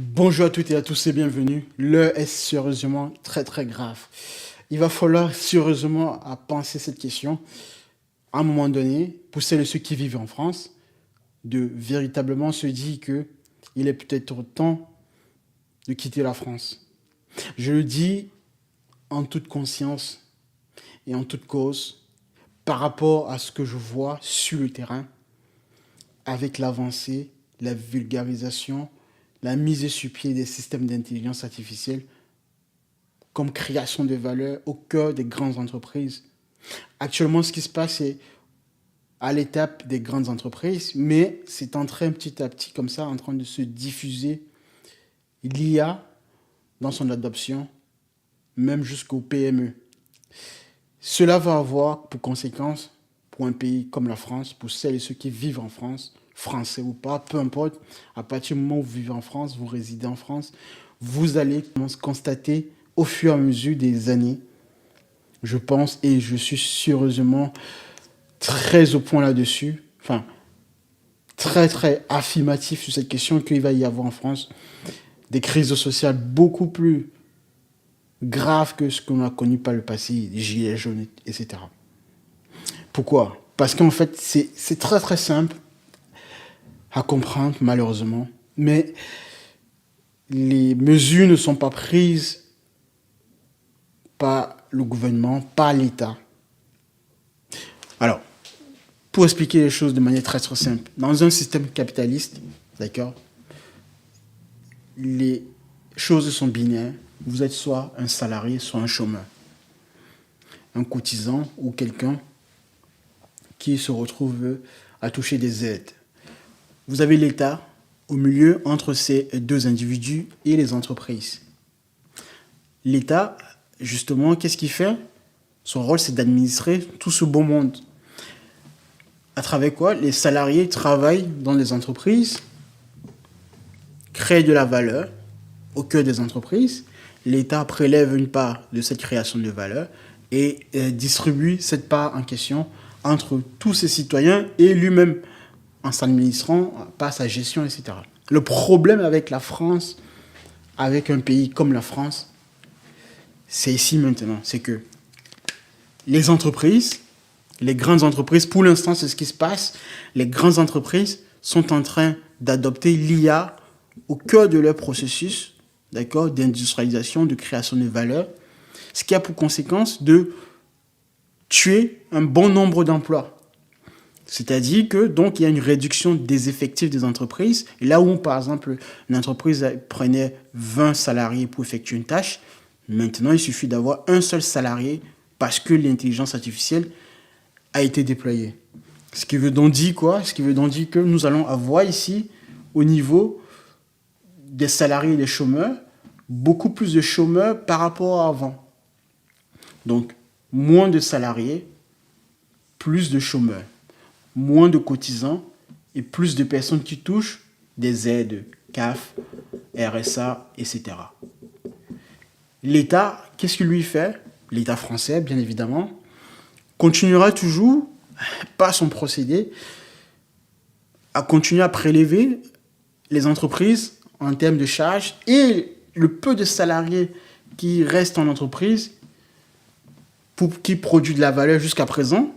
Bonjour à toutes et à tous et bienvenue. L'heure est sérieusement très grave. Il va falloir sérieusement à penser cette question à un moment donné pour celles et ceux qui vivent en France de véritablement se dire que il est peut-être temps de quitter la France. Je le dis en toute conscience et en toute cause par rapport à ce que je vois sur le terrain avec l'avancée, la vulgarisation, la mise sur pied des systèmes d'intelligence artificielle comme création de valeur au cœur des grandes entreprises. Actuellement, ce qui se passe, c'est à l'étape des grandes entreprises, mais c'est en train petit à petit, comme ça, en train de se diffuser l'IA dans son adoption, même jusqu'au PME. Cela va avoir pour conséquence, pour un pays comme la France, pour celles et ceux qui vivent en France, français ou pas, peu importe, à partir du moment où vous vivez en France, vous résidez en France, vous allez constater au fur et à mesure des années, je pense, et je suis sérieusement très au point là-dessus, enfin, très affirmatif sur cette question qu'il va y avoir en France des crises sociales beaucoup plus graves que ce qu'on a connu par le passé, les gilets jaunes, etc. Pourquoi? Parce qu'en fait, c'est très simple à comprendre, malheureusement, mais les mesures ne sont pas prises par le gouvernement, par l'État. Alors, pour expliquer les choses de manière très simple, dans un système capitaliste, d'accord, les choses sont binaires. Vous êtes soit un salarié, soit un chômeur, un cotisant ou quelqu'un qui se retrouve à toucher des aides. Vous avez l'État au milieu entre ces deux individus et les entreprises. L'État, justement, qu'est-ce qu'il fait? Son rôle, c'est d'administrer tout ce beau monde. À travers quoi? Les salariés travaillent dans les entreprises, créent de la valeur au cœur des entreprises. L'État prélève une part de cette création de valeur et distribue cette part en question entre tous ses citoyens et lui-même en s'administrant par sa gestion, etc. Le problème avec la France, avec un pays comme la France, c'est ici maintenant, c'est que les entreprises, les grandes entreprises, pour l'instant c'est ce qui se passe, les grandes entreprises sont en train d'adopter l'IA au cœur de leur processus, d'accord, d'industrialisation, de création de valeur, ce qui a pour conséquence de tuer un bon nombre d'emplois. C'est-à-dire que donc il y a une réduction des effectifs des entreprises. Et là où, par exemple, une entreprise prenait 20 salariés pour effectuer une tâche, maintenant il suffit d'avoir un seul salarié parce que l'intelligence artificielle a été déployée. Ce qui veut donc dire quoi? Ce qui veut donc dire que nous allons avoir ici, au niveau des salariés et des chômeurs, beaucoup plus de chômeurs par rapport à avant. Donc, moins de salariés, plus de chômeurs, moins de cotisants et plus de personnes qui touchent des aides, CAF, RSA, etc. L'État, qu'est-ce qu'il lui fait? L'État français, bien évidemment, continuera toujours, par son procédé, à continuer à prélever les entreprises en termes de charges et le peu de salariés qui restent en entreprise qui produit de la valeur jusqu'à présent,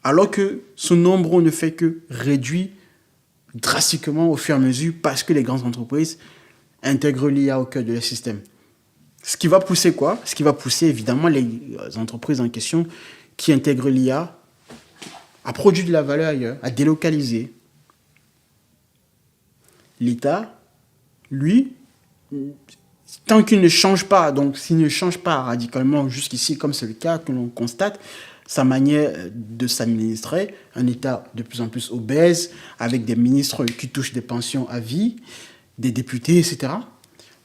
alors que ce nombre ne fait que réduire drastiquement au fur et à mesure parce que les grandes entreprises intègrent l'IA au cœur de leur système. Ce qui va pousser quoi? Ce qui va pousser évidemment les entreprises en question qui intègrent l'IA à produire de la valeur ailleurs, à délocaliser. L'État, lui, tant qu'il ne change pas, donc s'il ne change pas radicalement jusqu'ici, comme c'est le cas que l'on constate, sa manière de s'administrer, un État de plus en plus obèse, avec des ministres qui touchent des pensions à vie, des députés, etc.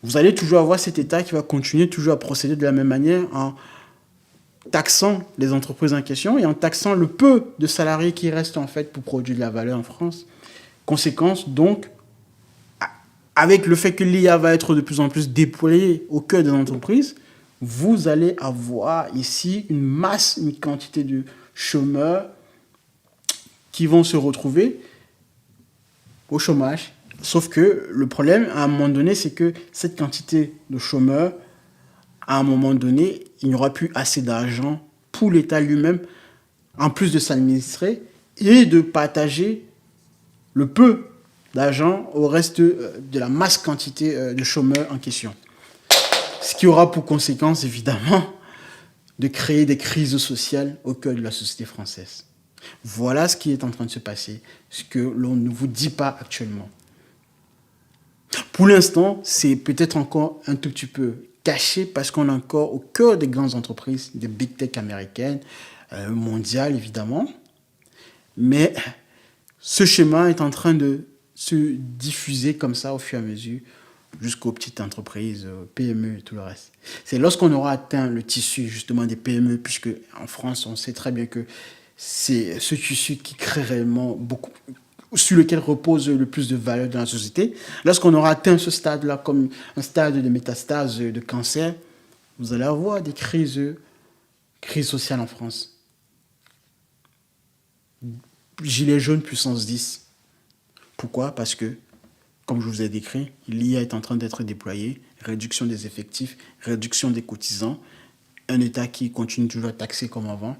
Vous allez toujours avoir cet État qui va continuer toujours à procéder de la même manière en taxant les entreprises en question et en taxant le peu de salariés qui restent en fait pour produire de la valeur en France. Conséquence donc, avec le fait que l'IA va être de plus en plus déployée au cœur des entreprises, vous allez avoir ici une quantité de chômeurs qui vont se retrouver au chômage Sauf que le problème, à un moment donné, c'est que cette quantité de chômeurs, à un moment donné, il n'y aura plus assez d'argent pour l'État lui-même, en plus de s'administrer et de partager le peu d'argent au reste de la masse quantité de chômeurs en question. Ce qui aura pour conséquence, évidemment, de créer des crises sociales au cœur de la société française. Voilà ce qui est en train de se passer, ce que l'on ne vous dit pas actuellement. Pour l'instant, c'est peut-être encore un tout petit peu caché parce qu'on est encore au cœur des grandes entreprises, des big tech américaines, mondiales évidemment. Mais ce schéma est en train de se diffuser comme ça au fur et à mesure jusqu'aux petites entreprises, PME et tout le reste. C'est lorsqu'on aura atteint le tissu justement des PME, puisque en France, on sait très bien que c'est ce tissu qui crée réellement beaucoup, sur lequel repose le plus de valeur dans la société. Lorsqu'on aura atteint ce stade-là comme un stade de métastase de cancer, vous allez avoir des crises sociales en France. Gilets jaunes puissance 10. Pourquoi? Parce que, comme je vous ai décrit, l'IA est en train d'être déployée, réduction des effectifs, réduction des cotisants, un État qui continue toujours à taxer comme avant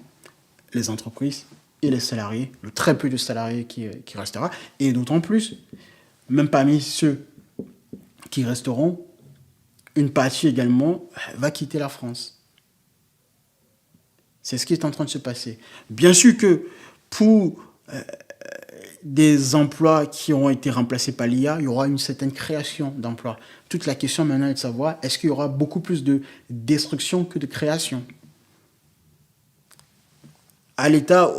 les entreprises et les salariés, le très peu de salariés qui restera, et d'autant plus, même parmi ceux qui resteront, une partie également va quitter la France. C'est ce qui est en train de se passer. Bien sûr que pour des emplois qui ont été remplacés par l'IA, il y aura une certaine création d'emplois. Toute la question maintenant est de savoir, est-ce qu'il y aura beaucoup plus de destruction que de création? À l'état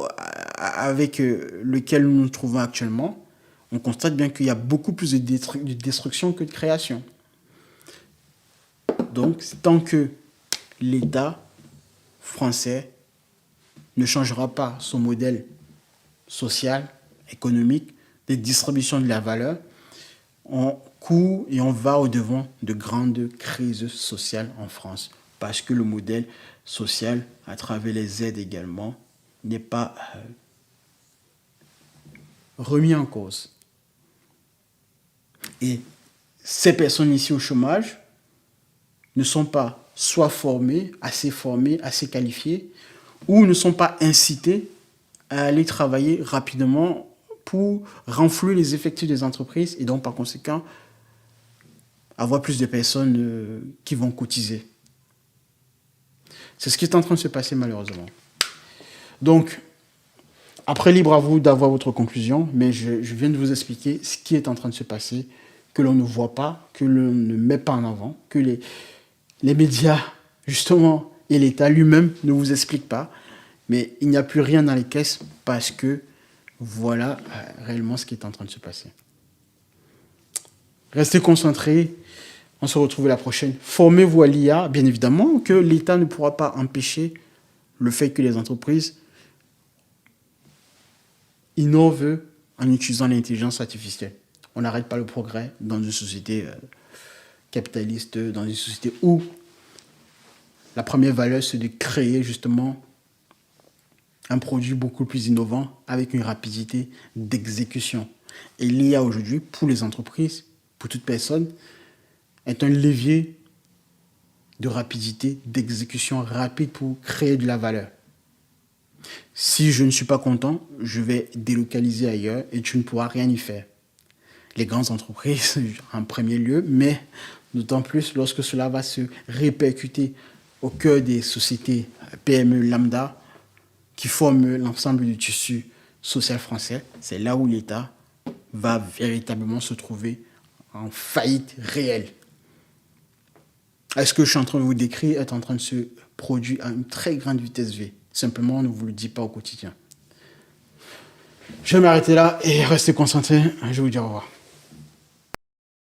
avec lequel nous nous trouvons actuellement, on constate bien qu'il y a beaucoup plus de destruction que de création. Donc, tant que l'État français ne changera pas son modèle social, économique, de distribution de la valeur, on court et on va au-devant de grandes crises sociales en France. Parce que le modèle social, à travers les aides également, n'est pas remis en cause. Et ces personnes ici au chômage ne sont pas soit formées, assez qualifiées, ou ne sont pas incitées à aller travailler rapidement pour renflouer les effectifs des entreprises et donc par conséquent avoir plus de personnes qui vont cotiser. C'est ce qui est en train de se passer malheureusement. Donc, après, libre à vous d'avoir votre conclusion, mais je viens de vous expliquer ce qui est en train de se passer, que l'on ne voit pas, que l'on ne met pas en avant, que les médias, justement, et l'État lui-même ne vous expliquent pas, mais il n'y a plus rien dans les caisses parce que voilà réellement ce qui est en train de se passer. Restez concentrés, on se retrouve la prochaine. Formez-vous à l'IA, bien évidemment, que l'État ne pourra pas empêcher le fait que les entreprises innovent en utilisant l'intelligence artificielle. On n'arrête pas le progrès dans une société capitaliste, dans une société où la première valeur, c'est de créer justement un produit beaucoup plus innovant avec une rapidité d'exécution. Et l'IA aujourd'hui, pour les entreprises, pour toute personne, est un levier de rapidité, d'exécution rapide pour créer de la valeur. Si je ne suis pas content, je vais délocaliser ailleurs et tu ne pourras rien y faire. Les grandes entreprises en premier lieu, mais d'autant plus lorsque cela va se répercuter au cœur des sociétés PME lambda qui forment l'ensemble du tissu social français. C'est là où l'État va véritablement se trouver en faillite réelle. Est-ce que je suis en train de vous décrire est en train de se produire à une très grande vitesse V? Simplement, on ne vous le dit pas au quotidien. Je vais m'arrêter là et rester concentré. Je vais vous dire au revoir.